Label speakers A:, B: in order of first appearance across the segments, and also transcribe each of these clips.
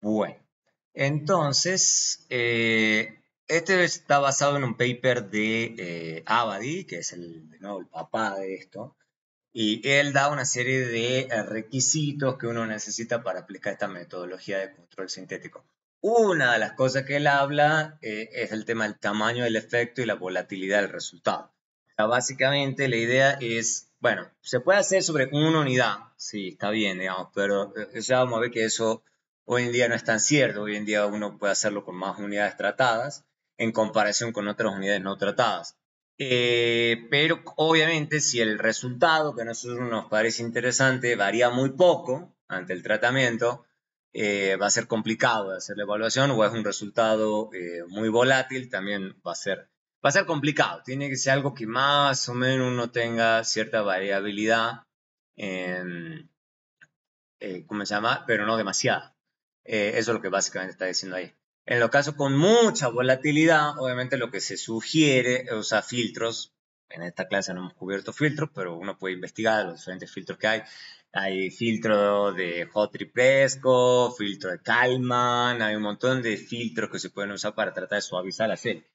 A: Bueno, entonces, este está basado en un paper de Abadi, que es de nuevo, el papá de esto, y él da una serie de requisitos que uno necesita para aplicar esta metodología de control sintético. Una de las cosas que él habla es el tema del tamaño del efecto y la volatilidad del resultado. O sea, básicamente la idea es, bueno, se puede hacer sobre una unidad, sí, está bien, digamos, pero ya vamos a ver que eso hoy en día no es tan cierto. Hoy en día uno puede hacerlo con más unidades tratadas en comparación con otras unidades no tratadas. Pero obviamente si el resultado que a nosotros nos parece interesante varía muy poco ante el tratamiento, va a ser complicado de hacer la evaluación, o es un resultado muy volátil, también va a ser complicado. Tiene que ser algo que más o menos uno tenga cierta variabilidad, en, ¿cómo se llama? Pero no demasiada. Eso es lo que básicamente está diciendo ahí. En los casos con mucha volatilidad, obviamente lo que se sugiere es usar filtros. En esta clase no hemos cubierto filtros, pero uno puede investigar los diferentes filtros que hay. Hay filtro de Hotri-Prescott, filtro de Kalman, hay un montón de filtros que se pueden usar para tratar de suavizar la serie.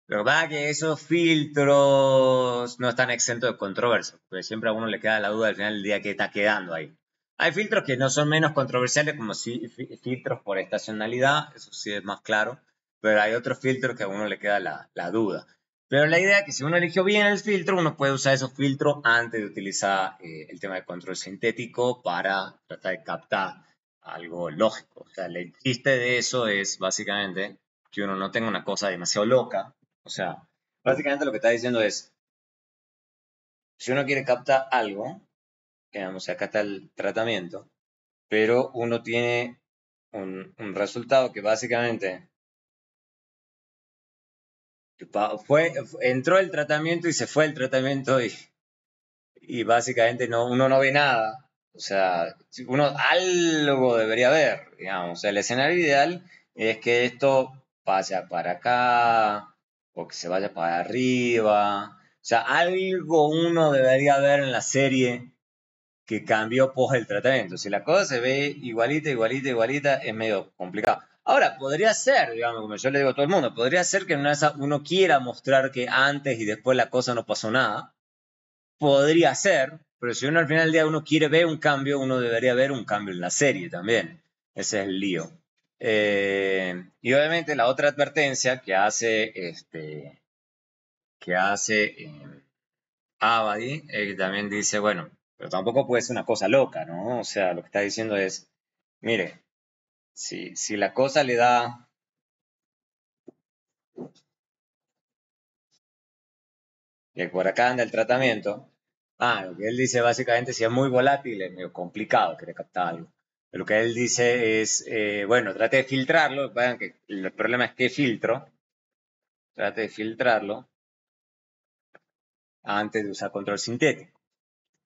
A: Lo que pasa es que esos filtros no están exentos de controversia, porque siempre a uno le queda la duda al final del día que está quedando ahí. Hay filtros que no son menos controversiales, como filtros por estacionalidad, eso sí es más claro, pero hay otros filtros que a uno le queda la duda. Pero la idea es que si uno eligió bien el filtro, uno puede usar esos filtros antes de utilizar el tema de control sintético para tratar de captar algo lógico. O sea, el chiste de eso es básicamente que uno no tenga una cosa demasiado loca. O sea, básicamente lo que está diciendo es, si uno quiere captar algo, digamos, acá está el tratamiento, pero uno tiene resultado que básicamente entró el tratamiento y se fue el tratamiento y básicamente uno no ve nada. O sea, uno algo debería ver, digamos. O sea, el escenario ideal es que esto vaya para acá o que se vaya para arriba. O sea, algo uno debería ver en la serie que cambió post el tratamiento. Si la cosa se ve igualita, igualita, igualita, es medio complicado. Ahora, podría ser, digamos, como yo le digo a todo el mundo, podría ser que en una de esas uno quiera mostrar que antes y después la cosa no pasó nada. Podría ser, pero si uno al final del día uno quiere ver un cambio, uno debería ver un cambio en la serie también. Ese es el lío. Y obviamente la otra advertencia que hace Abadi, también dice, bueno, pero tampoco puede ser una cosa loca, ¿no? O sea, lo que está diciendo es, mire, si la cosa le da, que por acá anda el tratamiento, lo que él dice básicamente, si es muy volátil, es medio complicado querer captar algo. Pero lo que él dice es, bueno, trate de filtrarlo, vean que el problema es que filtro, trate de filtrarlo antes de usar control sintético.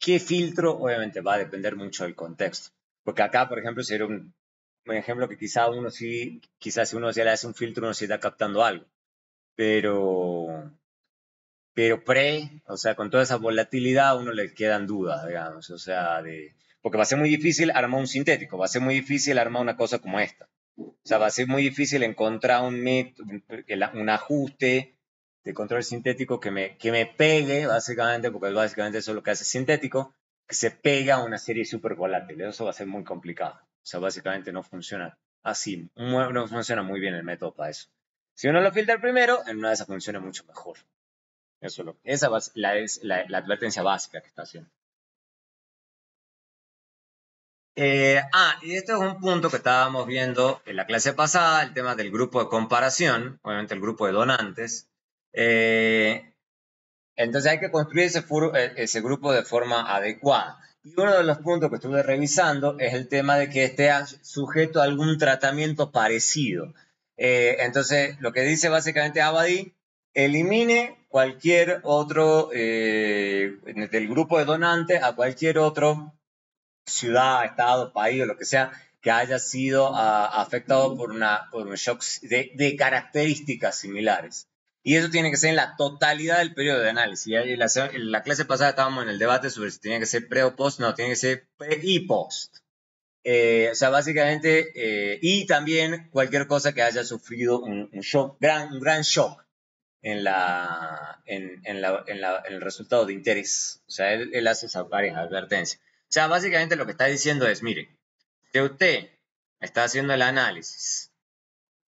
A: ¿Qué filtro? Obviamente va a depender mucho del contexto. Porque acá, por ejemplo, sería un ejemplo que quizás si uno ya le hace un filtro, uno sí está captando algo. Pero, o sea, con toda esa volatilidad a uno le quedan dudas, digamos. O sea, porque va a ser muy difícil armar un sintético, va a ser muy difícil armar una cosa como esta. O sea, va a ser muy difícil encontrar un ajuste de control sintético que me pegue, básicamente, porque básicamente eso es lo que hace sintético, que se pega a una serie súper volátil. Eso va a ser muy complicado. O sea, básicamente no funciona así. No funciona muy bien el método para eso. Si uno lo filtra primero, en una de esas funciona mucho mejor. Esa es la advertencia básica que está haciendo. Y este es un punto que estábamos viendo en la clase pasada, el tema del grupo de comparación, obviamente el grupo de donantes. Eh, entonces hay que construir ese grupo de forma adecuada. Y uno de los puntos que estuve revisando es el tema de que esté sujeto a algún tratamiento parecido. Entonces, lo que dice básicamente Abadi, elimine cualquier otro, del grupo de donantes a cualquier otro ciudad, estado, país o lo que sea, que haya sido afectado por un shock de características similares. Y eso tiene que ser en la totalidad del periodo de análisis. En la clase pasada estábamos en el debate sobre si tenía que ser pre o post. No, tiene que ser pre y post. O sea, básicamente, y también cualquier cosa que haya sufrido un shock, un gran shock en el resultado de interés. O sea, él hace esas varias advertencias. O sea, básicamente lo que está diciendo es, mire, que usted está haciendo el análisis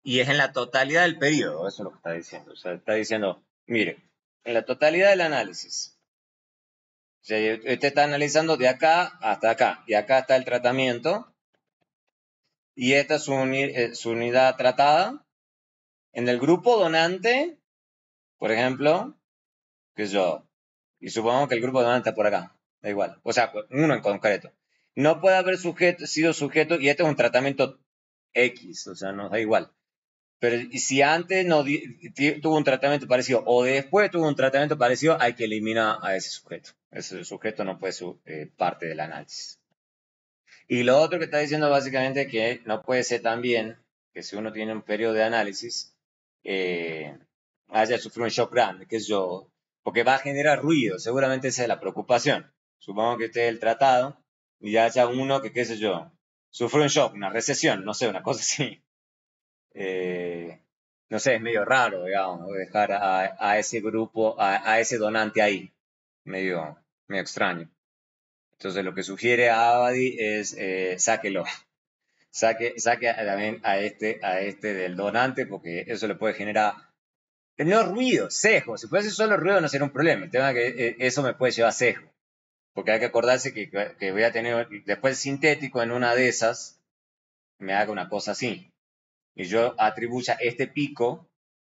A: y es en la totalidad del periodo, eso es lo que está diciendo. O sea, está diciendo, mire, en la totalidad del análisis, o sea, usted está analizando de acá hasta acá, y acá está el tratamiento, y esta es su unidad tratada. En el grupo donante, por ejemplo, que yo, y supongamos que el grupo donante está por acá, da igual, o sea, uno en concreto. No puede haber sido sujeto, y este es un tratamiento X, o sea, nos da igual. Pero si antes no tuvo un tratamiento parecido o después tuvo un tratamiento parecido, hay que eliminar a ese sujeto. Ese sujeto no puede ser parte del análisis. Y lo otro que está diciendo básicamente es que no puede ser también que si uno tiene un periodo de análisis, haya sufrido un shock grande, que es yo, porque va a generar ruido, seguramente esa es la preocupación. Supongo que esté el tratado y haya uno que, qué sé yo, sufrió un shock, una recesión, no sé, una cosa así. No sé, es medio raro, digamos, dejar a ese grupo, a ese donante ahí, medio extraño. Entonces lo que sugiere a Abadi es sáquelo, saque también a este del donante, porque eso le puede generar, no ruido, sesgo. Si fuese solo ruido no sería un problema. El tema es que eso me puede llevar a sesgo, porque hay que acordarse que voy a tener después sintético en una de esas, me haga una cosa así. Y yo atribuya este pico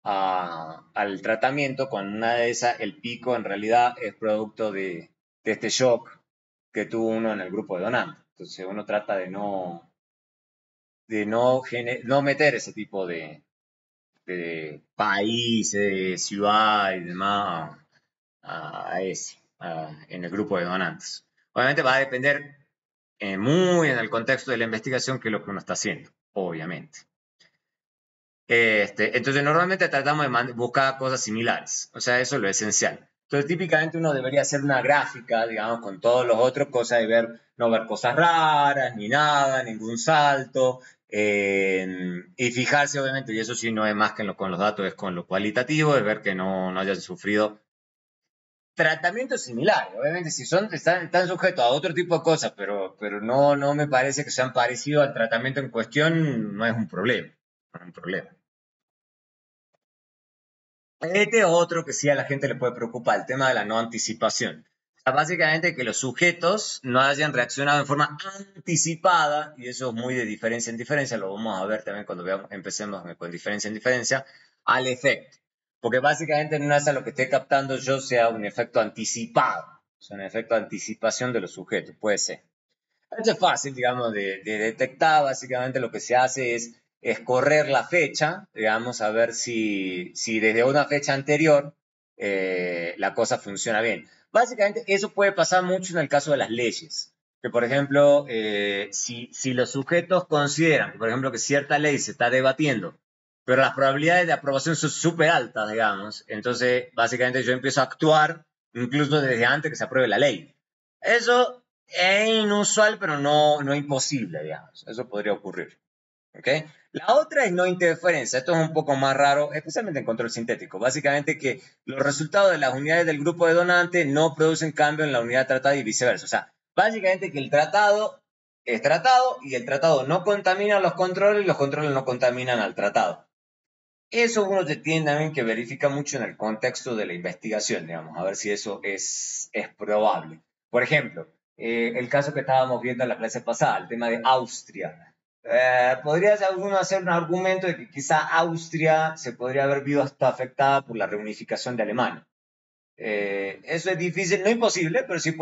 A: al tratamiento, con una de esas el pico en realidad es producto de este shock que tuvo uno en el grupo de donantes. Entonces uno trata de no meter ese tipo de países, ciudad y demás en el grupo de donantes. Obviamente va a depender muy en el contexto de la investigación que es lo que uno está haciendo, obviamente. Entonces, normalmente tratamos de buscar cosas similares. O sea, eso es lo esencial. Entonces, típicamente uno debería hacer una gráfica, digamos, con todos los otros, cosas de no ver cosas raras, ni nada, ningún salto. Y fijarse, obviamente, y eso sí no es más que con los datos, es con lo cualitativo, es ver que no hayan sufrido tratamientos similares. Obviamente, si están sujetos a otro tipo de cosas, pero no me parece que sean parecidos al tratamiento en cuestión, no es un problema. No es un problema. Este otro que sí a la gente le puede preocupar, el tema de la no anticipación. O sea, básicamente que los sujetos no hayan reaccionado en forma anticipada, y eso es muy de diferencia en diferencia, lo vamos a ver también cuando empecemos con diferencia en diferencia, al efecto. Porque básicamente no es a lo que esté captando yo sea un efecto anticipado, o sea, un efecto de anticipación de los sujetos, puede ser. Esto es fácil, digamos, de detectar. Básicamente lo que se hace es correr la fecha, digamos, a ver si desde una fecha anterior la cosa funciona bien. Básicamente eso puede pasar mucho en el caso de las leyes. Que, por ejemplo, si los sujetos consideran, por ejemplo, que cierta ley se está debatiendo, pero las probabilidades de aprobación son súper altas, digamos, entonces básicamente yo empiezo a actuar incluso desde antes que se apruebe la ley. Eso es inusual, pero no imposible, digamos. Eso podría ocurrir. ¿Okay? La otra es no interferencia. Esto es un poco más raro, especialmente en control sintético. Básicamente que los resultados de las unidades del grupo de donantes no producen cambio en la unidad tratada y viceversa. O sea, básicamente que el tratado es tratado y el tratado no contamina los controles y los controles no contaminan al tratado. Eso uno tiene también que verificar mucho en el contexto de la investigación, digamos, a ver si eso es probable. Por ejemplo, el caso que estábamos viendo en la clase pasada, el tema de Austria. Podría alguno hacer un argumento de que quizá Austria se podría haber visto afectada por la reunificación de Alemania. Eso es difícil, no imposible, pero sí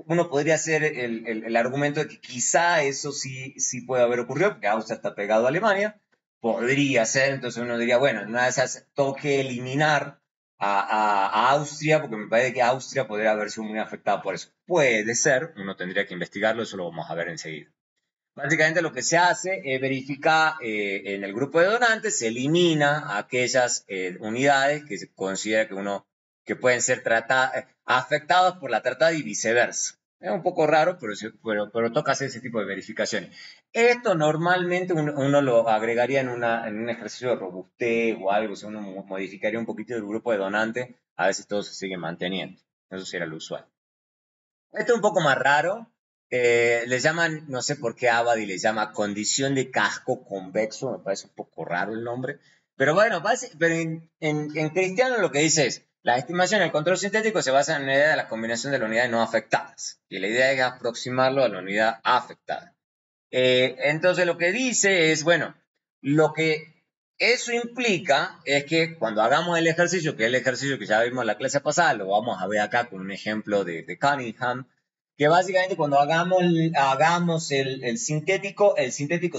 A: uno podría hacer el argumento de que quizá eso sí puede haber ocurrido, porque Austria está pegado a Alemania, podría ser. Entonces uno diría, bueno, en una de esas toque eliminar a Austria, porque me parece que Austria podría haber sido muy afectada por eso. Puede ser, uno tendría que investigarlo, eso lo vamos a ver enseguida. Básicamente lo que se hace es verificar en el grupo de donantes, se elimina aquellas unidades que se considera que pueden ser afectadas por la tratada y viceversa. Es un poco raro, pero toca hacer ese tipo de verificaciones. Esto normalmente uno lo agregaría en un ejercicio de robustez o algo, o sea, uno modificaría un poquito el grupo de donantes, a ver si todo se sigue manteniendo. Eso sería lo usual. Esto es un poco más raro. Le llaman, no sé por qué Abadi le llama condición de casco convexo, me parece un poco raro el nombre. Pero bueno, pero en cristiano lo que dice es, la estimación del control sintético se basa en la idea de la combinación de las unidades no afectadas. Y la idea es aproximarlo a la unidad afectada. Entonces lo que dice es, bueno, lo que eso implica es que cuando hagamos el ejercicio, que es el ejercicio que ya vimos en la clase pasada, lo vamos a ver acá con un ejemplo de Cunningham, que básicamente cuando hagamos el sintético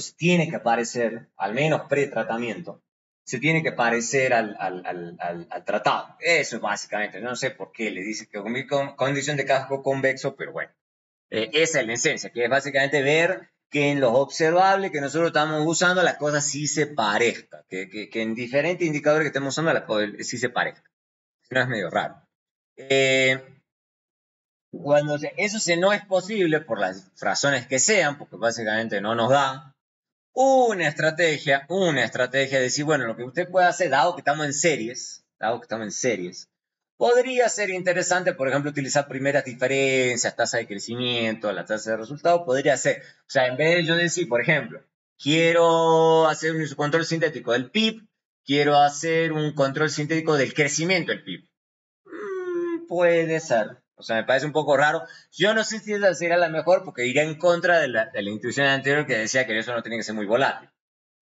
A: se tiene que parecer, al menos pre-tratamiento, se tiene que parecer al tratado. Eso es básicamente, no sé por qué le dice que con condición de casco convexo, pero bueno. Esa es la esencia, que es básicamente ver que en los observables que nosotros estamos usando las cosas sí se parezcan, que en diferentes indicadores que estemos usando las cosas sí se parezcan. Si no es medio raro. Eh, eso no es posible por las razones que sean, porque básicamente no nos da una estrategia de decir, bueno, lo que usted puede hacer, dado que estamos en series, podría ser interesante, por ejemplo, utilizar primeras diferencias, tasa de crecimiento, la tasa de resultado, podría ser. O sea, en vez de yo decir, por ejemplo, quiero hacer un control sintético del PIB, quiero hacer un control sintético del crecimiento del PIB. Puede ser. O sea, me parece un poco raro. Yo no sé si esa sería la mejor porque iría en contra de la intuición anterior que decía que eso no tiene que ser muy volátil.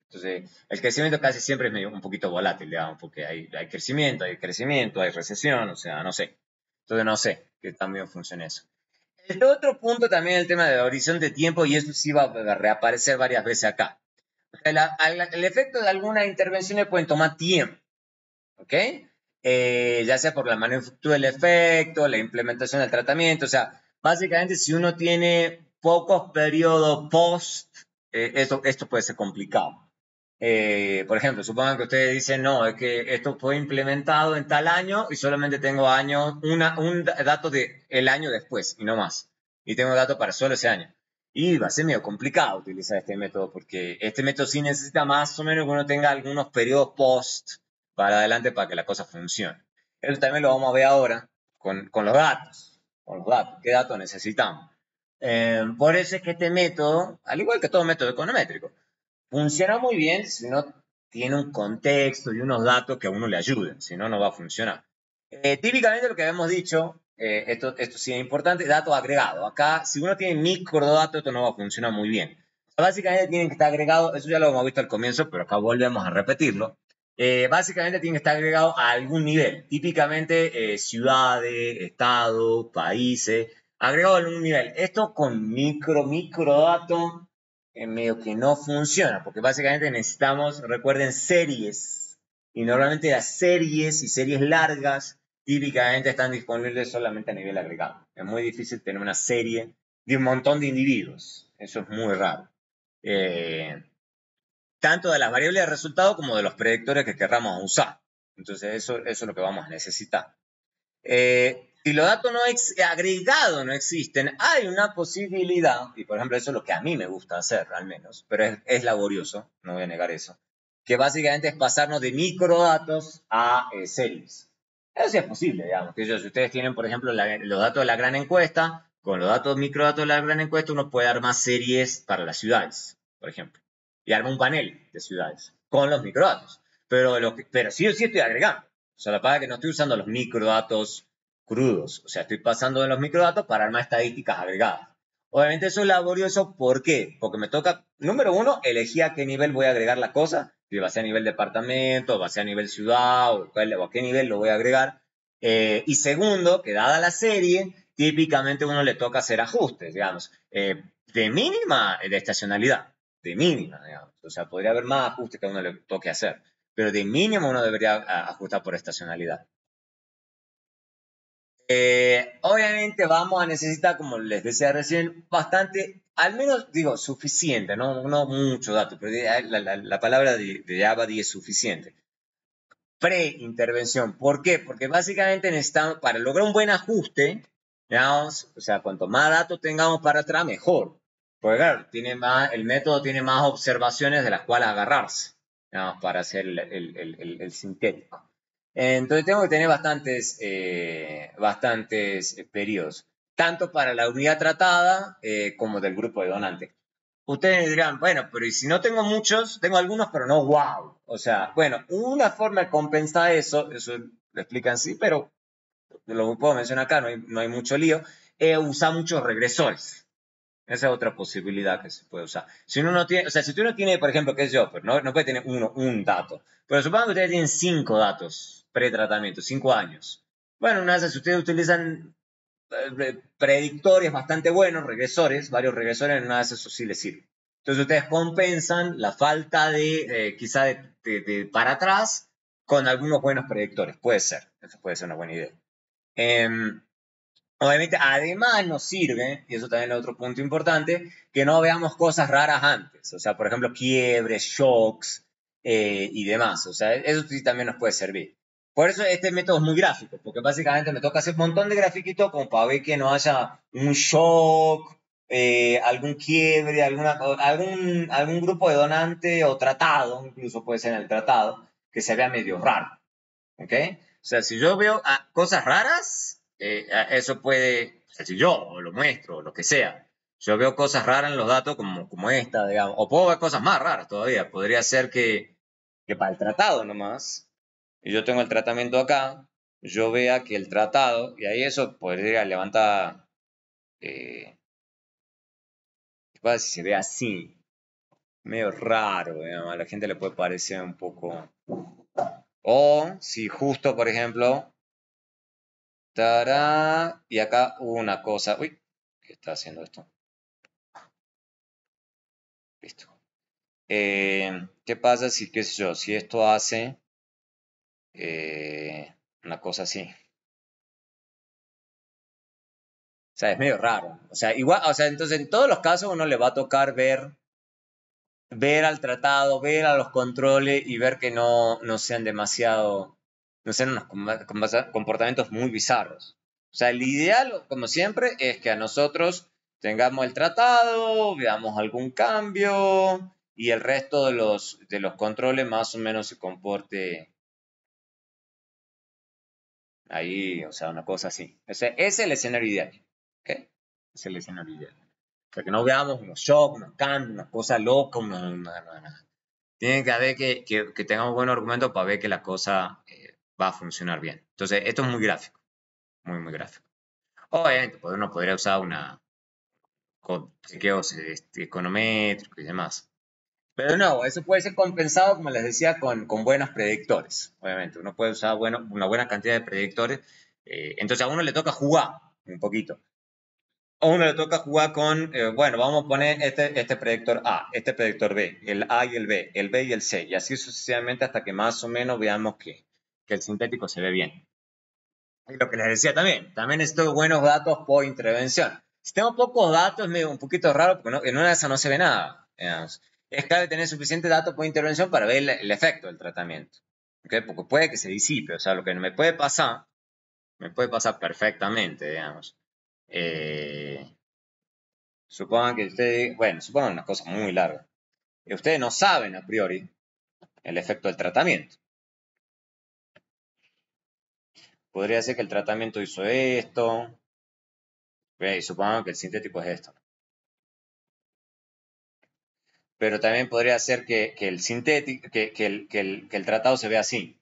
A: Entonces, el crecimiento casi siempre es medio, un poquito volátil, digamos, porque hay crecimiento, hay recesión, o sea, no sé. Entonces, no sé qué también funciona eso. El otro punto también es el tema del horizonte de tiempo y eso sí va a reaparecer varias veces acá. O sea, el efecto de algunas intervenciones pueden tomar tiempo. ¿Ok? Ya sea por la manufactura del efecto, la implementación del tratamiento, o sea, básicamente si uno tiene pocos periodos post, esto puede ser complicado. Por ejemplo, supongan que ustedes dicen, no, es que esto fue implementado en tal año y solamente tengo un dato del año después y no más. Y tengo datos para solo ese año. Y va a ser medio complicado utilizar este método porque este método sí necesita más o menos que uno tenga algunos periodos post para adelante para que la cosa funcione. Eso también lo vamos a ver ahora con los datos. Con los datos. ¿Qué datos necesitamos? Por eso es que este método, al igual que todo método econométrico, funciona muy bien si uno tiene un contexto y unos datos que a uno le ayuden, si no, no va a funcionar. Típicamente lo que habíamos dicho, esto sí es importante, datos agregados. Acá, si uno tiene microdatos, esto no va a funcionar muy bien. Básicamente tienen que estar agregados, eso ya lo hemos visto al comienzo, pero acá volvemos a repetirlo. Básicamente tienen que estar agregados a algún nivel, típicamente ciudades, estados, países, agregado a algún nivel. Esto con microdatos medio que no funciona, porque básicamente necesitamos, recuerden, series. Y normalmente las series y series largas típicamente están disponibles solamente a nivel agregado. Es muy difícil tener una serie de un montón de individuos. Eso es muy raro. Eh, Tanto de las variables de resultado como de los predictores que querramos usar. Entonces eso es lo que vamos a necesitar. Si los datos agregados no existen, hay una posibilidad, y por ejemplo eso es lo que a mí me gusta hacer al menos, pero es laborioso, no voy a negar eso, que básicamente es pasarnos de microdatos a series. Eso sí es posible, digamos, que si ustedes tienen por ejemplo los datos de la gran encuesta, con los microdatos de la gran encuesta uno puede armar series para las ciudades, por ejemplo, y arma un panel de ciudades con los microdatos, pero sí o sí estoy agregando. O sea, la verdad es que no estoy usando los microdatos crudos. O sea, estoy pasando de los microdatos para armar estadísticas agregadas. Obviamente eso es laborioso. ¿Por qué? Porque me toca, número uno, elegir a qué nivel voy a agregar la cosa. Si va a ser a nivel departamento, va a ser a nivel ciudad, o a qué nivel lo voy a agregar. Y segundo, que dada la serie, típicamente a uno le toca hacer ajustes, digamos, de mínima de estacionalidad, de mínima, digamos. O sea, podría haber más ajustes que a uno le toque hacer pero de mínimo uno debería ajustar por estacionalidad. Obviamente vamos a necesitar, como les decía recién, bastante, al menos digo, suficiente, no mucho dato, pero la palabra de Abadi es suficiente. Pre-intervención. ¿Por qué? Porque básicamente necesitamos, para lograr un buen ajuste, digamos, o sea, cuanto más datos tengamos para atrás, mejor. Porque claro, el método tiene más observaciones de las cuales agarrarse, digamos, para hacer el sintético. Entonces tengo que tener bastantes periodos, tanto para la unidad tratada como del grupo de donantes. Ustedes dirán, bueno, pero ¿y si no tengo muchos? Tengo algunos, pero no wow. O sea, bueno, una forma de compensar eso lo explican sí, pero lo puedo mencionar acá, no hay mucho lío, usar muchos regresores. Esa es otra posibilidad que se puede usar. Si uno no tiene, o sea, si tú no tienes, por ejemplo, qué sé yo, pero no puede tener un dato. Pero supongo que ustedes tienen 5 datos pre-tratamiento, 5 años. Bueno, una vez si ustedes utilizan predictores bastante buenos, regresores, varios regresores, en una vez eso sí les sirve. Entonces ustedes compensan la falta de, quizá para atrás con algunos buenos predictores. Puede ser, eso puede ser una buena idea. Obviamente, además nos sirve, y eso también es otro punto importante, que no veamos cosas raras antes. O sea, por ejemplo, quiebres, shocks y demás. O sea, eso sí también nos puede servir. Por eso este método es muy gráfico, porque básicamente me toca hacer un montón de grafiquitos como para ver que no haya un shock, algún quiebre, algún grupo de donante o tratado, incluso puede ser en el tratado, que se vea medio raro. ¿Ok? O sea, si yo veo cosas raras, eso puede, o sea, si yo lo muestro, o lo que sea, yo veo cosas raras en los datos como esta, digamos, o puedo ver cosas más raras todavía. Podría ser que para el tratado nomás, y yo tengo el tratamiento acá, yo vea que el tratado, y ahí eso podría levantar, ¿qué pasa si se ve así? Medio raro, digamos, a la gente le puede parecer un poco... O si justo, por ejemplo, tará, y acá hubo una cosa. Uy, ¿qué está haciendo esto? Listo. ¿Qué pasa si, qué sé yo, si esto hace una cosa así? O sea, es medio raro. O sea, igual, o sea, entonces en todos los casos uno le va a tocar ver al tratado, ver a los controles y ver que no sean demasiado, no sean unos comportamientos muy bizarros. O sea, el ideal, como siempre, es que a nosotros tengamos el tratado, veamos algún cambio y el resto de los controles más o menos se comporte ahí, o sea, una cosa así. Ese es el escenario ideal. ¿Ok? Es el escenario ideal. O sea, que no veamos unos shocks, unos cambios, una cosa loca, tiene que haber que tengamos buenos argumentos para ver que la cosa va a funcionar bien. Entonces, esto es muy gráfico, muy, muy gráfico. Obviamente, pues uno podría usar chequeos econométricos y demás. Pero no, eso puede ser compensado, como les decía, con buenos predictores. Obviamente, uno puede usar una buena cantidad de predictores. Entonces, a uno le toca jugar un poquito. A uno le toca jugar con, bueno, vamos a poner este predictor A, este predictor B, el A y el B y el C, y así sucesivamente hasta que más o menos veamos que el sintético se ve bien. Y lo que les decía también necesito buenos datos por intervención. Si tengo pocos datos es medio un poquito raro porque en una de esas no se ve nada. Digamos. Es clave tener suficiente datos por intervención para ver el efecto del tratamiento. ¿Okay? Porque puede que se disipe, o sea, lo que me puede pasar perfectamente, digamos. Supongan que ustedes, bueno, supongan una cosa muy larga. Y ustedes no saben a priori el efecto del tratamiento. Podría ser que el tratamiento hizo esto, y supongan que el sintético es esto. Pero también podría ser que el sintético, que el tratado se vea así.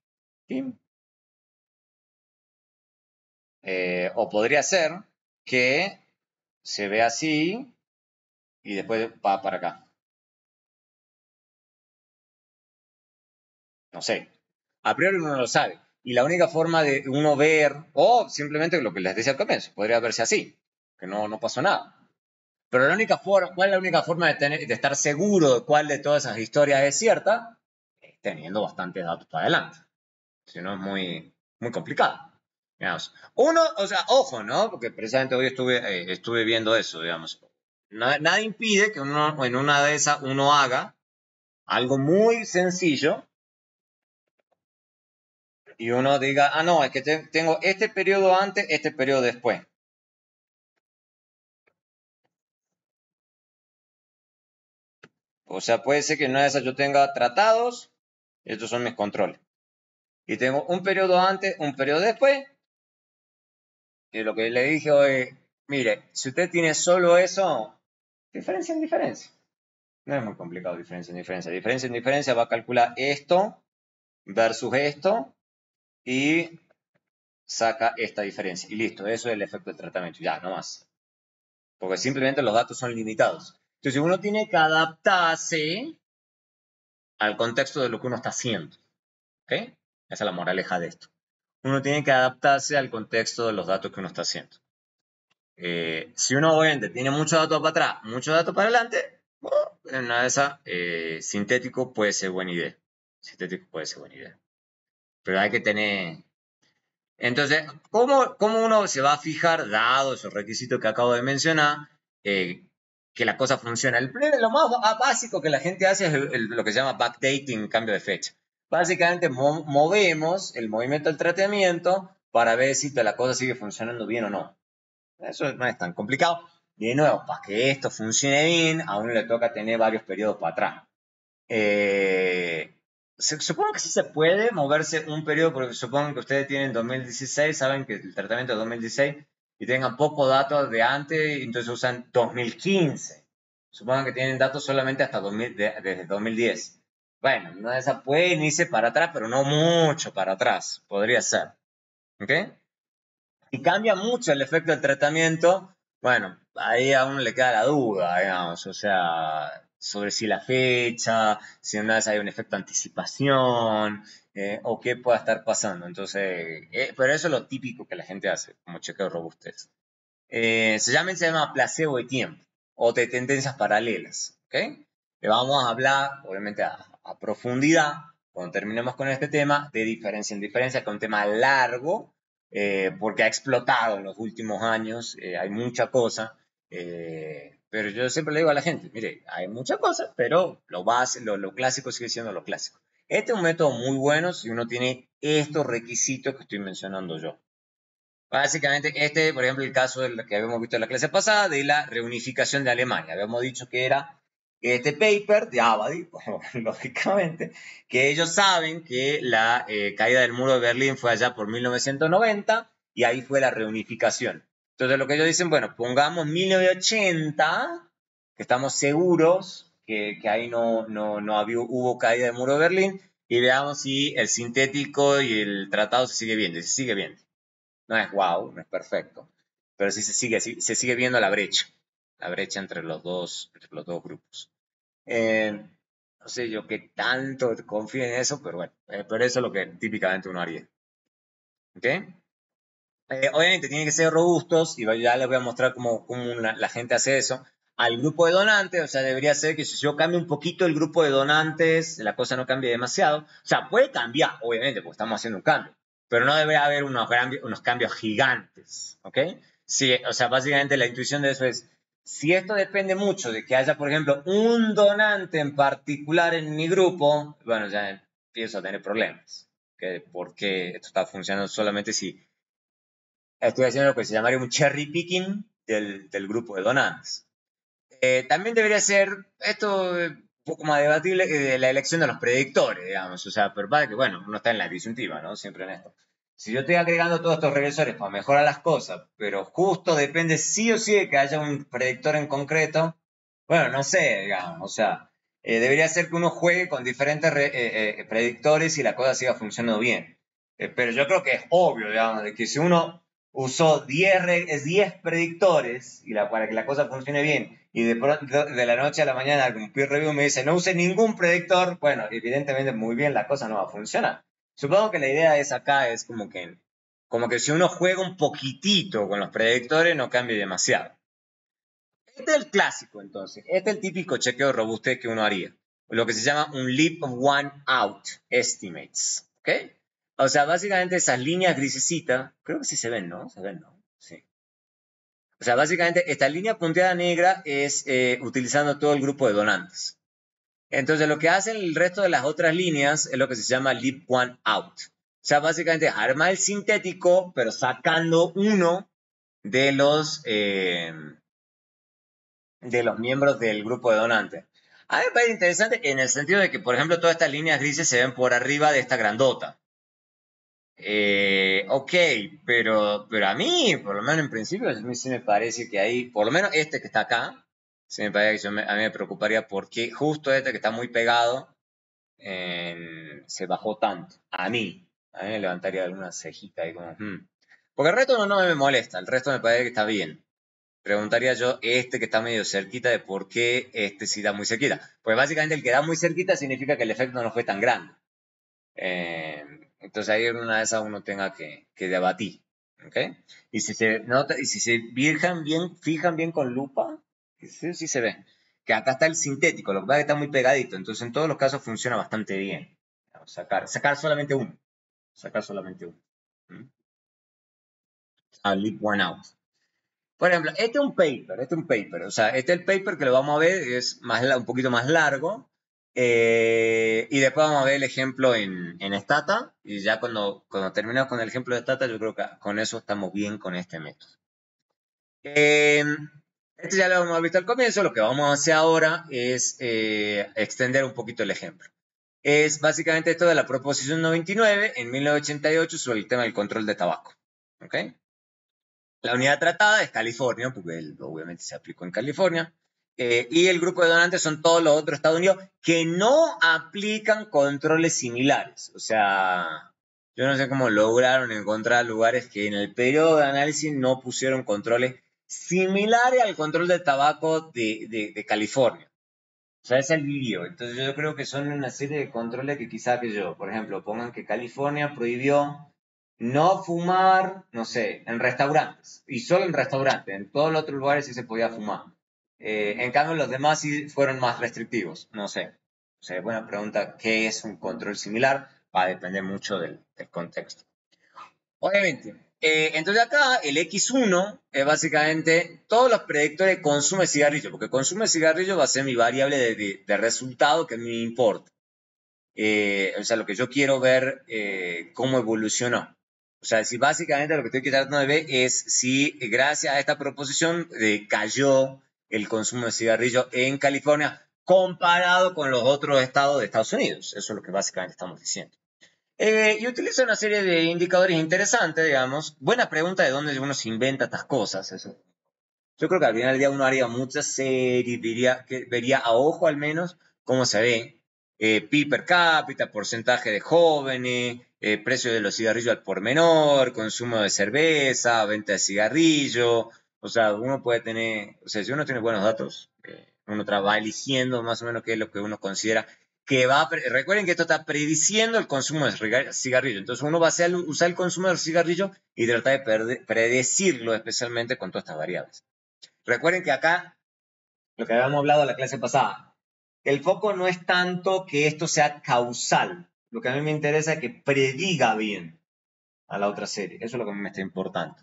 A: O podría ser que se vea así y después va para acá. No sé. A priori uno no lo sabe. Y la única forma de uno ver, o simplemente lo que les decía al comienzo, podría verse así, que no pasó nada. Pero ¿cuál es la única forma de estar seguro de cuál de todas esas historias es cierta? Teniendo bastantes datos para adelante. Si no es muy complicado. Digamos. Uno, o sea, ojo, ¿no? Porque precisamente hoy estuve viendo eso, digamos. Nada impide que uno, en una de esas uno haga algo muy sencillo y uno diga, no, es que tengo este periodo antes, este periodo después. O sea, puede ser que en una de esas yo tenga tratados, estos son mis controles. Y tengo un periodo antes, un periodo después. Y lo que le dije hoy, mire, si usted tiene solo eso, diferencia en diferencia. No es muy complicado diferencia en diferencia. Diferencia en diferencia va a calcular esto versus esto y saca esta diferencia. Y listo, eso es el efecto del tratamiento. Ya, no más. Porque simplemente los datos son limitados. Entonces uno tiene que adaptarse al contexto de lo que uno está haciendo. ¿Ok? Esa es la moraleja de esto. Uno tiene que adaptarse al contexto de los datos que uno está haciendo. Si uno obviamente tiene mucho dato para atrás, mucho dato para adelante, bueno, en una de esas, sintético puede ser buena idea. Sintético puede ser buena idea. Pero hay que tener... Entonces, ¿cómo uno se va a fijar, dado esos requisitos que acabo de mencionar, que la cosa funciona? Lo más básico que la gente hace es lo que se llama backdating, cambio de fecha. Básicamente movemos el movimiento del tratamiento para ver si la cosa sigue funcionando bien o no. Eso no es tan complicado. De nuevo, para que esto funcione bien, a uno le toca tener varios periodos para atrás. Supongo que sí se puede moverse un periodo, porque supongo que ustedes tienen 2016, saben que el tratamiento es 2016, y tengan pocos datos de antes, y entonces usan 2015. Supongo que tienen datos solamente hasta desde 2010. Bueno, una de esas puede irse para atrás, pero no mucho para atrás. Podría ser. ¿Ok? Si cambia mucho el efecto del tratamiento, bueno, ahí a uno le queda la duda, digamos, o sea, sobre si la fecha, si una vez hay un efecto de anticipación, o qué pueda estar pasando. Entonces, pero eso es lo típico que la gente hace, como chequeo de robustez. Se llama placebo de tiempo, o de tendencias paralelas, ¿ok? Le vamos a hablar, obviamente, a profundidad, cuando terminemos con este tema, de diferencia en diferencia, que es un tema largo, porque ha explotado en los últimos años, hay mucha cosa, pero yo siempre le digo a la gente, mire, hay mucha cosa, pero lo clásico sigue siendo lo clásico. Este es un método muy bueno si uno tiene estos requisitos que estoy mencionando yo. Básicamente, por ejemplo, el caso que habíamos visto en la clase pasada de la reunificación de Alemania. Habíamos dicho que era este paper de Abadi, bueno, lógicamente, que ellos saben que la caída del muro de Berlín fue allá por 1990 y ahí fue la reunificación. Entonces, lo que ellos dicen, bueno, pongamos 1980, que estamos seguros que ahí hubo caída del muro de Berlín, y veamos si el sintético y el tratado se sigue viendo. Y se sigue viendo. No es wow, no es perfecto, pero sí se sigue viendo la brecha entre entre los dos grupos. No sé yo qué tanto confío en eso, pero bueno, pero eso es lo que típicamente uno haría. ¿Ok? Obviamente tienen que ser robustos y ya les voy a mostrar cómo la gente hace eso. Al grupo de donantes, o sea, debería ser que si yo cambio un poquito el grupo de donantes, la cosa no cambie demasiado. O sea, puede cambiar, obviamente, porque estamos haciendo un cambio, pero no debe haber unos cambios gigantes, ¿ok? Sí, o sea, básicamente la intuición de eso es, si esto depende mucho de que haya, por ejemplo, un donante en particular en mi grupo, bueno, ya empiezo a tener problemas. Porque esto está funcionando solamente si estoy haciendo lo que se llamaría un cherry picking del grupo de donantes. También debería ser esto un poco más debatible, la elección de los predictores, digamos. O sea, pero para que, bueno, uno está en la disyuntiva, ¿no? Siempre en esto. Si yo estoy agregando todos estos regresores para mejorar las cosas, pero justo depende sí o sí de que haya un predictor en concreto, bueno, no sé, digamos. O sea, debería ser que uno juegue con diferentes predictores y la cosa siga funcionando bien. Pero yo creo que es obvio, digamos, de que si uno usó 10 predictores para que la cosa funcione bien y de pronto de la noche a la mañana algún peer review me dice no use ningún predictor, bueno, evidentemente muy bien la cosa no va a funcionar. Supongo que la idea es acá es como que si uno juega un poquitito con los predictores no cambie demasiado. Este es el clásico entonces, este es el típico chequeo de robustez que uno haría, lo que se llama un leap one out estimates, ¿ok? O sea, básicamente esas líneas grisecitas, creo que sí se ven, ¿no? Se ven, ¿no? Sí. O sea, básicamente esta línea punteada negra es utilizando todo el grupo de donantes. Entonces, lo que hacen el resto de las otras líneas es lo que se llama leap one out. O sea, básicamente arma el sintético, pero sacando uno de los miembros del grupo de donantes. A mí me parece interesante en el sentido de que, por ejemplo, todas estas líneas grises se ven por arriba de esta grandota. Ok, pero a mí, por lo menos en principio, a mí sí me parece que ahí, por lo menos este que está acá, sí me parece que a mí me preocuparía porque justo este que está muy pegado se bajó tanto. A mí me levantaría alguna cejita ahí como, Porque el resto no me molesta, el resto me parece que está bien. Preguntaría yo, este que está medio cerquita, de por qué este sí da muy cerquita. Pues básicamente el que da muy cerquita significa que el efecto no fue tan grande. Eh, entonces ahí en una de esas uno tenga que debatir. ¿Ok? Y si se nota, y si se fijan bien con lupa, sí, sí se ve. Que acá está el sintético, lo que pasa es que está muy pegadito. Entonces en todos los casos funciona bastante bien. Sacar solamente uno. Sacar solamente uno. ¿Mm? Leave one out. Por ejemplo, este es un paper, o sea, este es el paper que lo vamos a ver, es un poquito más largo, y después vamos a ver el ejemplo en Stata, y ya cuando terminemos con el ejemplo de Stata, yo creo que con eso estamos bien con este método. Eh, este ya lo hemos visto al comienzo, lo que vamos a hacer ahora es extender un poquito el ejemplo. Es básicamente esto de la proposición 99 en 1988 sobre el tema del control de tabaco. ¿Ok? La unidad tratada es California, porque él obviamente se aplicó en California. Y el grupo de donantes son todos los otros Estados Unidos que no aplican controles similares. O sea, yo no sé cómo lograron encontrar lugares que en el periodo de análisis no pusieron controles similares al control de tabaco de California. O sea, es el lío. Entonces yo creo que son una serie de controles que quizá por ejemplo, pongan que California prohibió no fumar, no sé, en restaurantes. Y solo en restaurantes. En todos los otros lugares sí se podía fumar. En cambio, los demás sí fueron más restrictivos. No sé. O sea, buena pregunta, ¿qué es un control similar? Va a depender mucho del contexto. Obviamente. Entonces acá el X1 es básicamente todos los predictores de consumo de cigarrillo, porque consumo de cigarrillo va a ser mi variable de resultado que a mí me importa. O sea, lo que yo quiero ver cómo evolucionó. O sea, si básicamente lo que estoy tratando de ver es si gracias a esta proposición cayó el consumo de cigarrillo en California comparado con los otros estados de Estados Unidos. Eso es lo que básicamente estamos diciendo. Y utiliza una serie de indicadores interesantes, digamos. Buena pregunta de dónde uno se inventa estas cosas. Eso. Yo creo que al final del día uno haría muchas series, vería a ojo al menos cómo se ve. PIB per cápita, porcentaje de jóvenes, precio de los cigarrillos al por menor, consumo de cerveza, venta de cigarrillo. O sea, uno puede tener, o sea, si uno tiene buenos datos, uno va eligiendo más o menos qué es lo que uno considera que recuerden que esto está prediciendo el consumo de cigarrillo. Entonces uno va a usar el consumo de cigarrillo y tratar de predecirlo especialmente con todas estas variables. Recuerden que acá, lo que habíamos hablado en la clase pasada, el foco no es tanto que esto sea causal. Lo que a mí me interesa es que prediga bien a la otra serie. Eso es lo que a mí me está importando.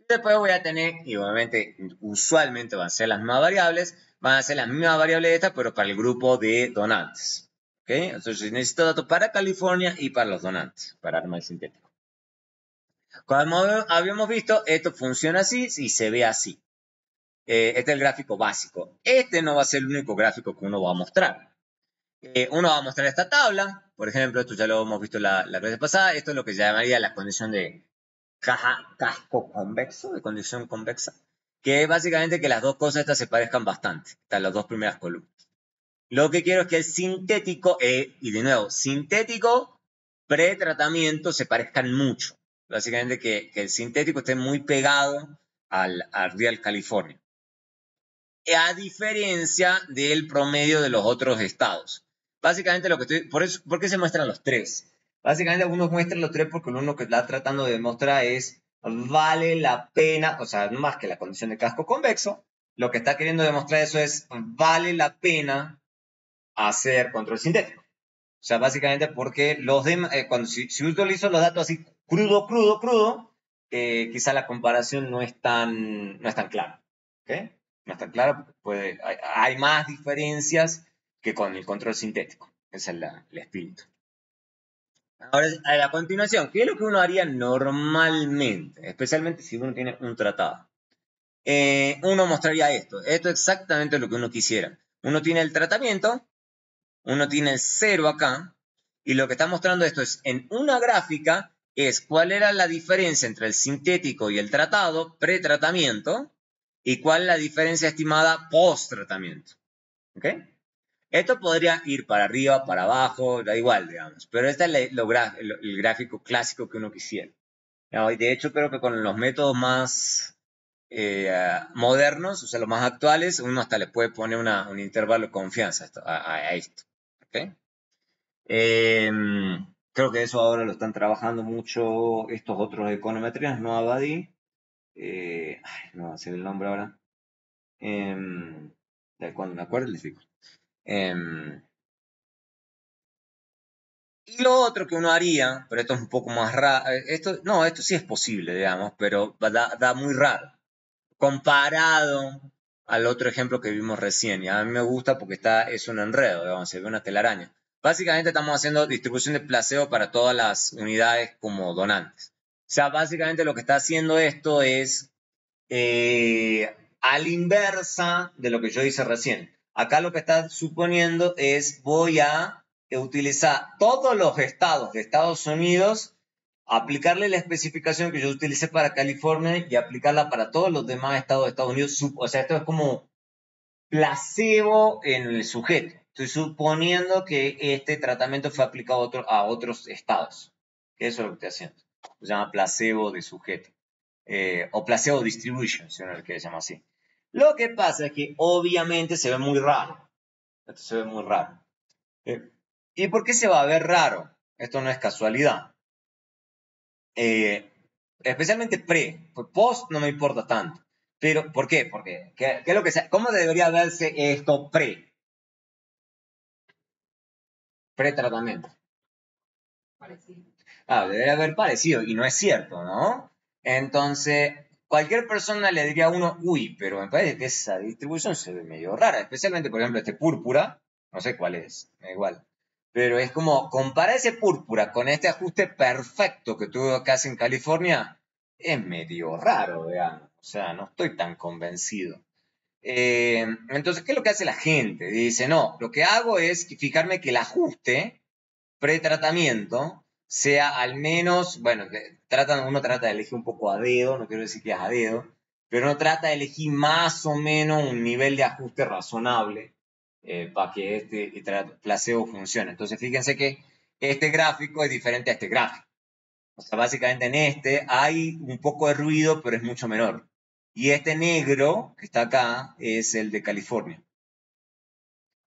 A: Después voy a tener, y obviamente, usualmente van a ser las mismas variables, van a ser las mismas variables de estas, pero para el grupo de donantes. ¿Ok? Entonces necesito datos para California y para los donantes, para armar el sintético. Como habíamos visto, esto funciona así y se ve así. Este es el gráfico básico. Este no va a ser el único gráfico que uno va a mostrar. Uno va a mostrar esta tabla. Por ejemplo, esto ya lo hemos visto la clase pasada. Esto es lo que se llamaría la condición de casco convexo, de condición convexa, que es básicamente que las dos cosas estas se parezcan bastante. Están las dos primeras columnas. Lo que quiero es que el sintético, y de nuevo, sintético, pretratamiento se parezcan mucho. Básicamente que el sintético esté muy pegado al Real California. A diferencia del promedio de los otros estados. Básicamente lo que ¿por qué se muestran los tres? Básicamente uno muestra los tres porque uno que está tratando de demostrar es, vale la pena, o sea, no más que la condición de casco convexo, lo que está queriendo demostrar eso es, vale la pena hacer control sintético. O sea, básicamente porque los demás, si utilizo los datos así crudo, quizá la comparación no es tan clara. ¿Ok? No es tan clara porque hay más diferencias que con el control sintético. Ese es el espíritu. Ahora, a continuación, ¿qué es lo que uno haría normalmente? Especialmente si uno tiene un tratado. Uno mostraría esto. Esto es exactamente lo que uno quisiera. Uno tiene el tratamiento, uno tiene el 0 acá, y lo que está mostrando esto es, en una gráfica, es cuál era la diferencia entre el sintético y el tratado, pretratamiento, y cuál es la diferencia estimada post-tratamiento. ¿Ok? Esto podría ir para arriba, para abajo, da igual, digamos, pero este es el gráfico clásico que uno quisiera. Y de hecho, creo que con los métodos más modernos, o sea, los más actuales, uno hasta le puede poner un intervalo de confianza a esto. ¿Okay? Creo que eso ahora lo están trabajando mucho estos otros econometrías, no Abadi. No va a ser el nombre ahora. De cuando me acuerdo les digo. Y lo otro que uno haría, pero esto es un poco más raro, esto sí es posible, digamos, pero da muy raro. Comparado al otro ejemplo que vimos recién, y a mí me gusta porque es un enredo, digamos, se ve una telaraña. Básicamente estamos haciendo distribución de placebo para todas las unidades como donantes. O sea, básicamente lo que está haciendo esto es a la inversa de lo que yo hice recién. Acá lo que está suponiendo es voy a utilizar todos los estados de Estados Unidos, aplicarle la especificación que yo utilicé para California y aplicarla para todos los demás estados de Estados Unidos. O sea, esto es como placebo en el sujeto. Estoy suponiendo que este tratamiento fue aplicado a otros estados. Eso es lo que estoy haciendo. Se llama placebo de sujeto. O placebo distribution, si uno lo quiere llamar así. Lo que pasa es que obviamente se ve muy raro. Esto se ve muy raro. ¿Y por qué se va a ver raro? Esto no es casualidad. Especialmente post no me importa tanto. Pero, ¿por qué? Porque, ¿qué es lo que ¿cómo debería verse esto pre-tratamiento? Parecido. Debería haber parecido, y no es cierto, ¿no? Entonces, cualquier persona le diría a uno, uy, pero me parece que esa distribución se ve medio rara, especialmente, por ejemplo, este púrpura, no sé cuál es, da igual. Pero es como, comparar ese púrpura con este ajuste perfecto que tuvo acá en California, es medio raro, vean. O sea, no estoy tan convencido. Entonces, ¿qué es lo que hace la gente? Dice, no, lo que hago es fijarme que el ajuste pretratamiento sea al menos, bueno, uno trata de elegir un poco a dedo, no quiero decir que es a dedo, pero uno trata de elegir más o menos un nivel de ajuste razonable para que este placebo funcione. Entonces, fíjense que este gráfico es diferente a este gráfico. O sea, básicamente en este hay un poco de ruido, pero es mucho menor. Y este negro que está acá es el de California.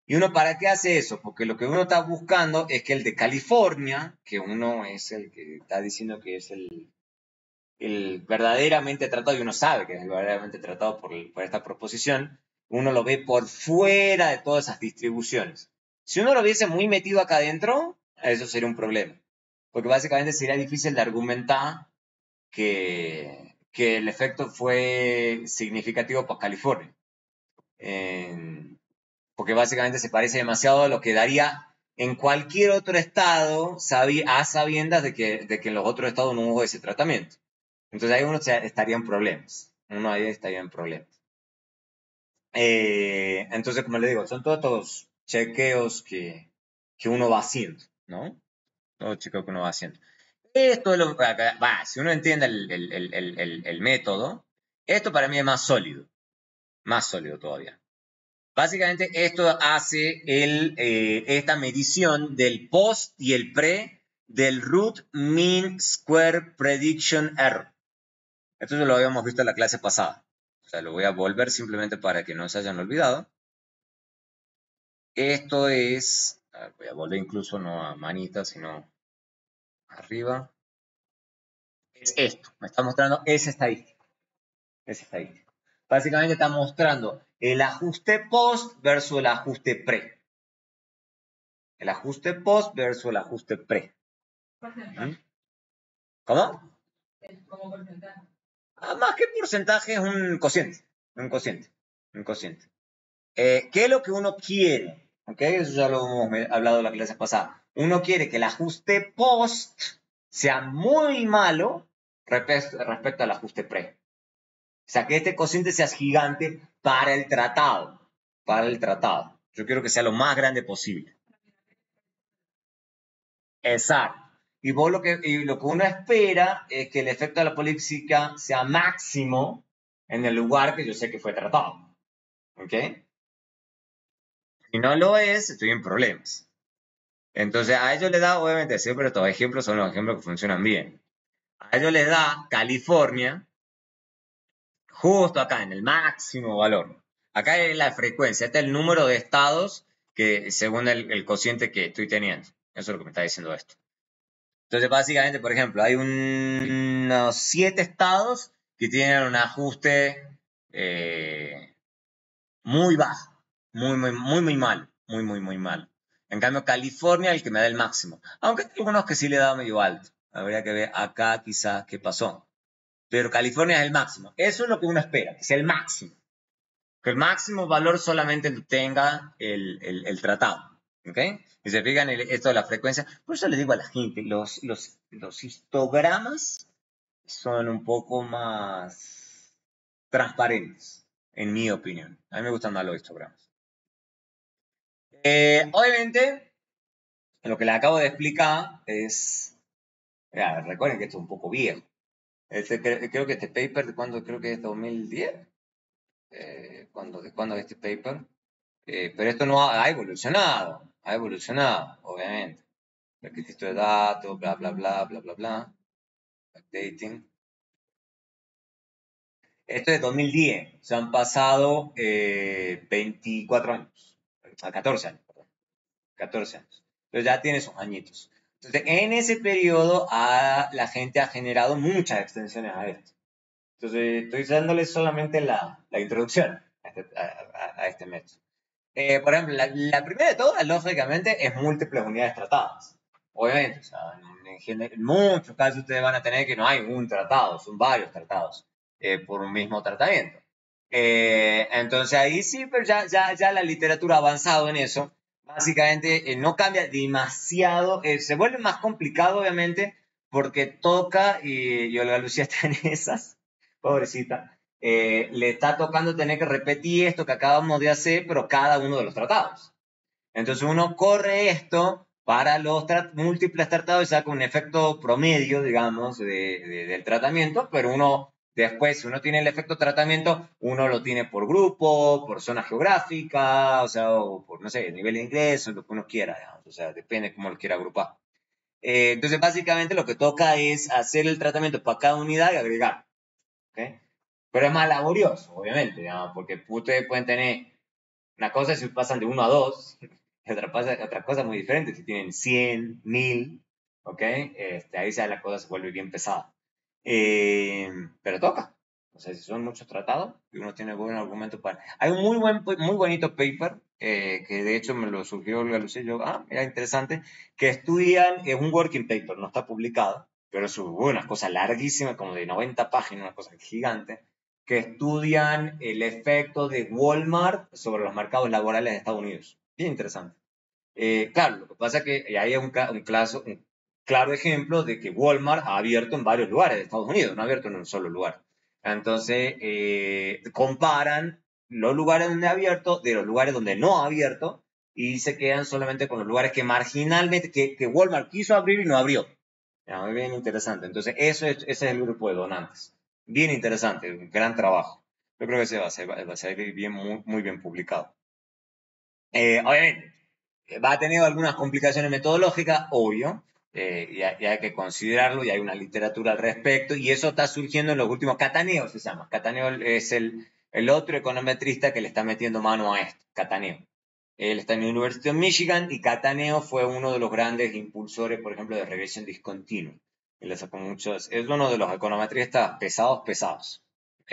A: ¿Y uno para qué hace eso? Porque lo que uno está buscando es que el de California, que uno es el que está diciendo que es el verdaderamente tratado, y uno sabe que es el verdaderamente tratado por esta proposición, uno lo ve por fuera de todas esas distribuciones. Si uno lo viese muy metido acá adentro, eso sería un problema. Porque básicamente sería difícil de argumentar que el efecto fue significativo para California. Porque básicamente se parece demasiado a lo que daría en cualquier otro estado a sabiendas de que en los otros estados no hubo ese tratamiento. Entonces ahí uno estaría en problemas. Uno ahí estaría en problemas. Entonces, como le digo, son todos estos chequeos que uno va haciendo, ¿no? Todo chequeo que uno va haciendo. Esto es lo que, si uno entiende el método, esto para mí es más sólido todavía. Básicamente esto hace esta medición del post y el pre del root mean square prediction error. Esto ya lo habíamos visto en la clase pasada. O sea, lo voy a volver simplemente para que no se hayan olvidado. Esto es, voy a volver incluso no a manita, sino arriba. Es esto, me está mostrando esa estadística. Básicamente está mostrando el ajuste post versus el ajuste pre. El ajuste post versus el ajuste pre. ¿Cómo? Como porcentaje. Más que porcentaje es un cociente. Un cociente. Un cociente. ¿Qué es lo que uno quiere? ¿Okay? Eso ya lo hemos hablado en la clase pasada. Uno quiere que el ajuste post sea muy malo respecto al ajuste pre. O sea, que este cociente sea gigante para el tratado. Para el tratado. Yo quiero que sea lo más grande posible. Exacto. Y lo que uno espera es que el efecto de la política sea máximo en el lugar que yo sé que fue tratado. ¿Ok? Si no lo es, estoy en problemas. Entonces, a ellos les da, obviamente, siempre estos ejemplos son los ejemplos que funcionan bien. A ellos les da California, justo acá, en el máximo valor. Acá es la frecuencia, este es el número de estados que según el cociente que estoy teniendo. Eso es lo que me está diciendo esto. Entonces, básicamente, por ejemplo, hay unos 7 estados que tienen un ajuste muy bajo, muy mal, muy mal. En cambio, California es el que me da el máximo. Aunque hay algunos que sí le da medio alto. Habría que ver acá quizás qué pasó. Pero California es el máximo. Eso es lo que uno espera, que sea el máximo. Que el máximo valor solamente lo tenga el tratado. ¿Ok? Y se fijan esto de la frecuencia. Por eso le digo a la gente, los histogramas son un poco más transparentes, en mi opinión. A mí me gustan más los histogramas. Obviamente, lo que le acabo de explicar es. Ya, recuerden que esto es un poco viejo. Creo que este paper, ¿de cuándo? Creo que es 2010. ¿De cuándo es este paper? Pero esto no ha evolucionado, obviamente. Requisito de datos, bla, bla, bla, bla, bla, bla. Updating. Esto es de 2010, se han pasado 24 años, a 14 años, perdón, 14 años. Entonces ya tiene sus añitos. Entonces, en ese periodo la gente ha generado muchas extensiones a esto. Entonces, estoy dándole solamente la introducción a este método. Por ejemplo, la primera de todas, lógicamente, es múltiples unidades tratadas. Obviamente, o sea, en muchos casos ustedes van a tener que no hay un tratado, son varios tratados por un mismo tratamiento. Entonces ahí sí, pero ya la literatura ha avanzado en eso. Básicamente no cambia demasiado, se vuelve más complicado obviamente porque toca, y Olga Lucía está en esas, pobrecita, le está tocando tener que repetir esto que acabamos de hacer, pero cada uno de los tratados. Entonces uno corre esto para los múltiples tratados y saca un efecto promedio, digamos, del tratamiento, pero uno después, si uno tiene el efecto tratamiento, uno lo tiene por grupo, por zona geográfica, o sea, o por, no sé, nivel de ingreso, lo que uno quiera, digamos, o sea, depende cómo lo quiera agrupar. Entonces, básicamente lo que toca es hacer el tratamiento para cada unidad y agregar. ¿Ok? Pero es más laborioso, obviamente, digamos, porque ustedes pueden tener una cosa si pasan de 1 a 2, y otra cosa muy diferente si tienen 100, 1000, ¿ok? Ahí ya la cosa se vuelve bien pesada. Pero toca. O sea, si son muchos tratados y uno tiene buen argumento para. Hay un muy bonito paper que de hecho me lo sugirió Olga Lucía. Yo, mira, interesante. Que estudian, es un working paper, no está publicado, pero es una cosa larguísima, como de 90 páginas, una cosa gigante que estudian el efecto de Walmart sobre los mercados laborales de Estados Unidos. Bien interesante. Claro, lo que pasa es que hay un claro ejemplo de que Walmart ha abierto en varios lugares de Estados Unidos, no ha abierto en un solo lugar. Entonces, comparan los lugares donde ha abierto de los lugares donde no ha abierto y se quedan solamente con los lugares que marginalmente, que Walmart quiso abrir y no abrió. Muy bien interesante. Entonces, ese es el grupo de donantes. Bien interesante, un gran trabajo. Yo creo que se va a ser bien, muy bien publicado. Obviamente, va a tener algunas complicaciones metodológicas, obvio, y hay que considerarlo, y hay una literatura al respecto, y eso está surgiendo en los últimos. Cataneo se llama. Cataneo es el otro econometrista que le está metiendo mano a esto, Cataneo. Él está en la University of Michigan y Cataneo fue uno de los grandes impulsores, por ejemplo, de regresión discontinua. Él sacó muchos, es uno de los econometristas pesados. ¿Ok?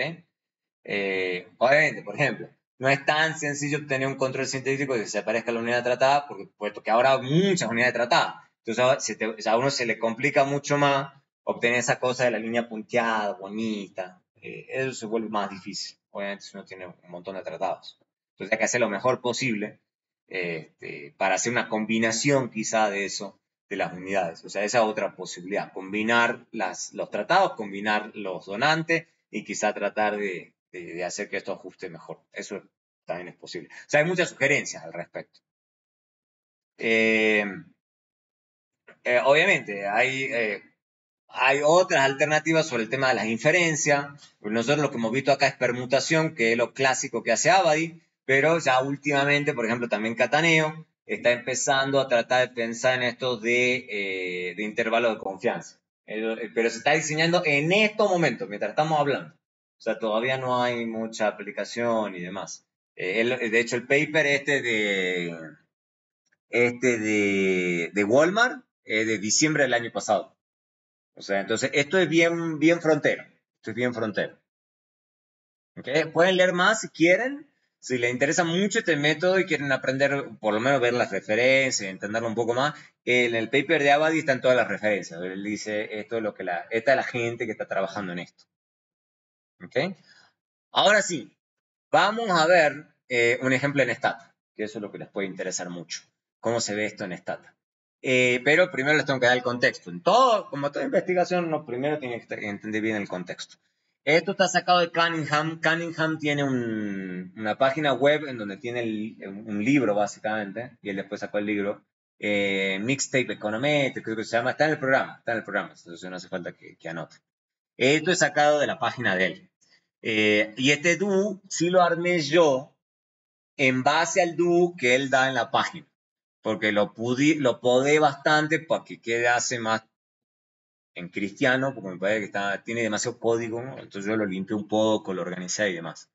A: Obviamente, por ejemplo, no es tan sencillo obtener un control sintético que se aparezca la unidad tratada, porque puesto que ahora hay muchas unidades tratadas. Entonces a uno se le complica mucho más obtener esa cosa de la línea punteada, bonita. Eso se vuelve más difícil, obviamente, si uno tiene un montón de tratados. Entonces hay que hacer lo mejor posible para hacer una combinación quizá de eso, de las unidades. O sea, esa otra posibilidad, combinar los tratados, combinar los donantes y quizá tratar de hacer que esto ajuste mejor. Eso también es posible. O sea, hay muchas sugerencias al respecto. Obviamente, hay otras alternativas sobre el tema de las inferencias. Nosotros lo que hemos visto acá es permutación, que es lo clásico que hace Abadi, pero ya últimamente, por ejemplo, también Cataneo está empezando a tratar de pensar en estos de intervalos de confianza. Pero se está diseñando en estos momentos, mientras estamos hablando. O sea, todavía no hay mucha aplicación y demás. De hecho, el paper de Walmart es de diciembre del año pasado. O sea, entonces esto es bien, bien frontero. Esto es bien frontero. ¿Okay? Pueden leer más si quieren. Si les interesa mucho este método y quieren aprender, por lo menos ver las referencias, entenderlo un poco más, en el paper de Abadi están todas las referencias. Él dice, esto es lo que esta es la gente que está trabajando en esto. ¿Okay? Ahora sí, vamos a ver un ejemplo en Stata, que eso es lo que les puede interesar mucho. Cómo se ve esto en Stata. Pero primero les tengo que dar el contexto. Como toda investigación, lo primero tienen que entender bien el contexto. Esto está sacado de Cunningham. Cunningham tiene una página web en donde tiene un libro, básicamente, y él después sacó el libro, Mixtape Econometrics, creo que se llama, está en el programa, entonces no hace falta que anote. Esto es sacado de la página de él. Y este do sí lo armé yo en base al do que él da en la página, porque lo podé bastante para que quedase más en cristiano, porque me parece que tiene demasiado código, ¿no? Entonces yo lo limpié un poco, lo organizé y demás.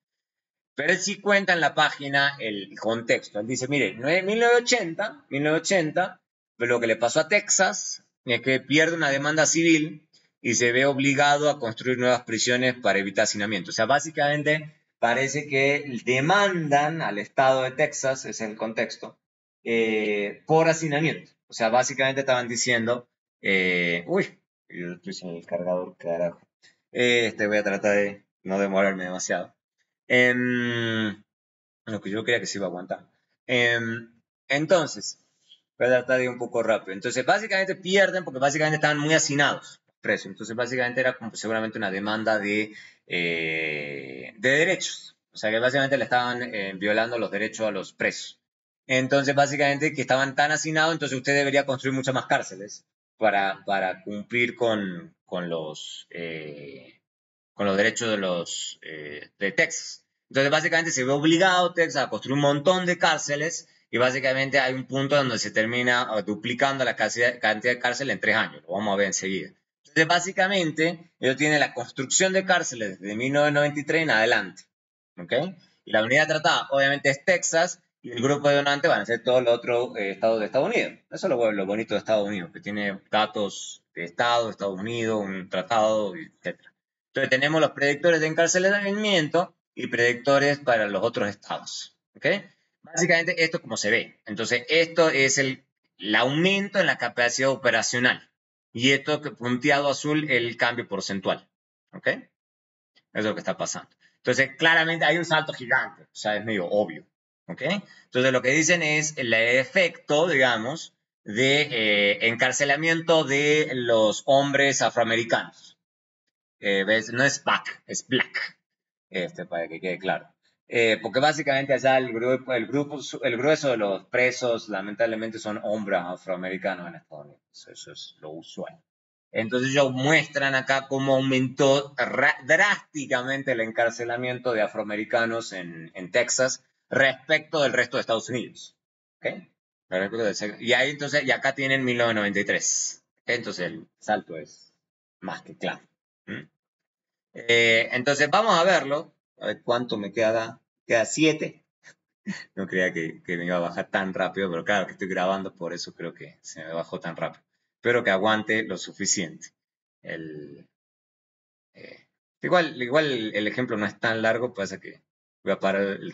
A: Pero él sí cuenta en la página el contexto. Él dice, mire, 1980, pero lo que le pasó a Texas es que pierde una demanda civil y se ve obligado a construir nuevas prisiones para evitar hacinamiento. O sea, básicamente parece que demandan al estado de Texas, ese es el contexto, por hacinamiento. O sea, básicamente estaban diciendo, uy, yo estoy sin el cargador, carajo. Voy a tratar de no demorarme demasiado. Lo que yo creía que se iba a aguantar. Entonces, voy a tratar de ir un poco rápido. Entonces, básicamente pierden porque básicamente estaban muy hacinados presos. Entonces, básicamente era como seguramente una demanda de derechos. O sea, que básicamente le estaban violando los derechos a los presos. Entonces, básicamente que estaban tan hacinados, entonces usted debería construir muchas más cárceles para cumplir con los derechos de Texas. Entonces, básicamente se ve obligado Texas a construir un montón de cárceles y básicamente hay un punto donde se termina duplicando la cantidad de cárceles en 3 años. Lo vamos a ver enseguida. Entonces, básicamente, ellos tienen la construcción de cárceles desde 1993 en adelante. ¿Ok? Y la unidad tratada, obviamente, es Texas y el grupo de donantes van a ser todos los otros estados de Estados Unidos. Eso es lo bonito de Estados Unidos, que tiene datos de Estados Unidos, un tratado, etc. Entonces tenemos los predictores de encarcelamiento y predictores para los otros estados. ¿Ok? Básicamente esto es como se ve. Entonces esto es el aumento en la capacidad operacional. Y esto punteado azul el cambio porcentual. ¿Ok? Eso es lo que está pasando. Entonces claramente hay un salto gigante. O sea, es medio obvio. ¿Ok? Entonces lo que dicen es el efecto, digamos, de encarcelamiento de los hombres afroamericanos. ¿Ves? No es back, es black, para que quede claro. Porque básicamente allá el grueso de los presos lamentablemente son hombres afroamericanos en Estados Unidos. Eso es lo usual. Entonces ellos muestran acá cómo aumentó drásticamente el encarcelamiento de afroamericanos en Texas respecto del resto de Estados Unidos. ¿Okay? Y ahí entonces, y acá tienen 1993. Entonces el salto es más que claro. ¿Mm? Entonces vamos a verlo. A ver cuánto me queda. Queda 7. No creía que me iba a bajar tan rápido, pero claro que estoy grabando, por eso creo que se me bajó tan rápido. Espero que aguante lo suficiente. El, igual el ejemplo no es tan largo, pasa que voy a parar el